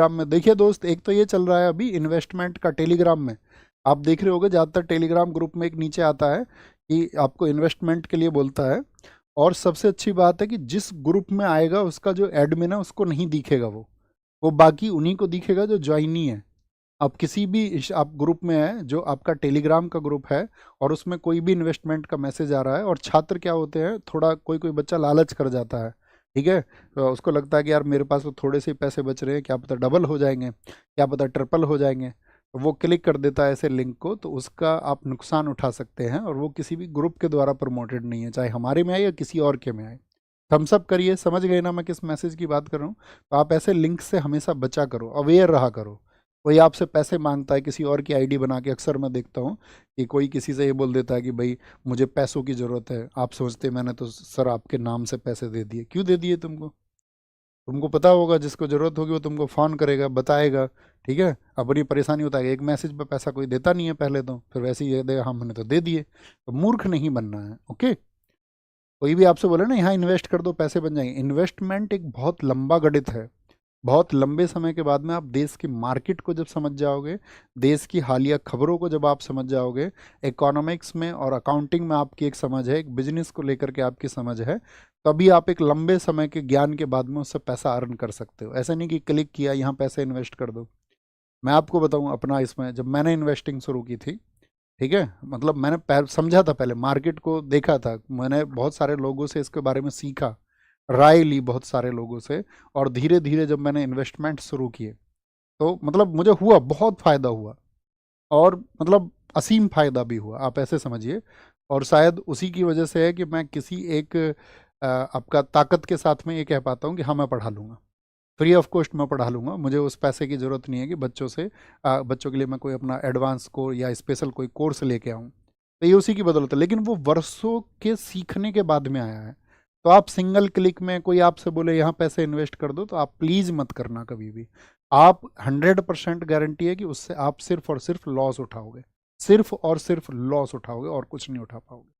Telegram में देखिए दोस्त, एक तो ये चल रहा है अभी इन्वेस्टमेंट का टेलीग्राम में। आप देख रहे होगे ज़्यादातर टेलीग्राम ग्रुप में एक नीचे आता है कि आपको इन्वेस्टमेंट के लिए बोलता है। और सबसे अच्छी बात है कि जिस ग्रुप में आएगा उसका जो एडमिन है उसको नहीं दिखेगा, वो बाकी उन्हीं को दिखेगा जो ज्वाइनी है। आप किसी भी आप ग्रुप में है जो आपका टेलीग्राम का ग्रुप है और उसमें कोई भी इन्वेस्टमेंट का मैसेज आ रहा है, और छात्र क्या होते हैं, थोड़ा कोई कोई बच्चा लालच कर जाता है, ठीक है। तो उसको लगता है कि यार मेरे पास तो थोड़े से ही पैसे बच रहे हैं, क्या पता डबल हो जाएंगे, क्या पता ट्रिपल हो जाएंगे, तो वो क्लिक कर देता है ऐसे लिंक को, तो उसका आप नुकसान उठा सकते हैं। और वो किसी भी ग्रुप के द्वारा प्रमोटेड नहीं है, चाहे हमारे में आए या किसी और के में आए। थम्सअप करिए, समझ गए ना मैं किस मैसेज की बात कर रहा हूँ। तो आप ऐसे लिंक से हमेशा बचा करो, अवेयर रहा करो। कोई आपसे पैसे मांगता है किसी और की आईडी बना के, अक्सर मैं देखता हूँ कि कोई किसी से ये बोल देता है कि भाई मुझे पैसों की ज़रूरत है। आप सोचते मैंने तो सर आपके नाम से पैसे दे दिए, क्यों दे दिए तुमको? तुमको पता होगा जिसको ज़रूरत होगी वो तुमको फ़ोन करेगा, बताएगा, ठीक है, अपनी परेशानी बताएगा। एक मैसेज पे पैसा कोई देता नहीं है पहले, तो फिर वैसे ही देगा, हाँ मैंने तो दे दिए। तो मूर्ख नहीं बनना है, ओके। कोई भी आपसे बोले ना यहाँ इन्वेस्ट कर दो पैसे बन जाएंगे, इन्वेस्टमेंट एक बहुत लंबा गणित है। बहुत लंबे समय के बाद में आप देश की मार्केट को जब समझ जाओगे, देश की हालिया खबरों को जब आप समझ जाओगे, इकोनॉमिक्स में और अकाउंटिंग में आपकी एक समझ है, एक बिजनेस को लेकर के आपकी समझ है, तभी आप एक लंबे समय के ज्ञान के बाद में उससे पैसा अर्न कर सकते हो। ऐसा नहीं कि क्लिक किया यहाँ पैसे इन्वेस्ट कर दो। मैं आपको बताऊँ अपना, इसमें जब मैंने इन्वेस्टिंग शुरू की थी, ठीक है, मतलब मैंने समझा था, पहले मार्केट को देखा था, मैंने बहुत सारे लोगों से इसके बारे में सीखा, राय ली बहुत सारे लोगों से, और धीरे धीरे जब मैंने इन्वेस्टमेंट शुरू किए तो मतलब मुझे हुआ, बहुत फ़ायदा हुआ। और मतलब असीम फ़ायदा भी हुआ, आप ऐसे समझिए। और शायद उसी की वजह से है कि मैं किसी एक आपका ताकत के साथ में ये कह पाता हूँ कि हाँ मैं पढ़ा लूँगा, फ्री ऑफ कॉस्ट मैं पढ़ा लूँगा, मुझे उस पैसे की ज़रूरत नहीं है कि बच्चों से बच्चों के लिए मैं कोई अपना एडवांस को या स्पेशल कोई कोर्स लेके आऊँ। तो ये उसी की बदौलत है, लेकिन वो वर्षों के सीखने के बाद में आया है। तो आप सिंगल क्लिक में कोई आपसे बोले यहाँ पैसे इन्वेस्ट कर दो, तो आप प्लीज़ मत करना कभी भी। आप 100% गारंटी है कि उससे आप सिर्फ और सिर्फ लॉस उठाओगे, सिर्फ और सिर्फ लॉस उठाओगे और कुछ नहीं उठा पाओगे।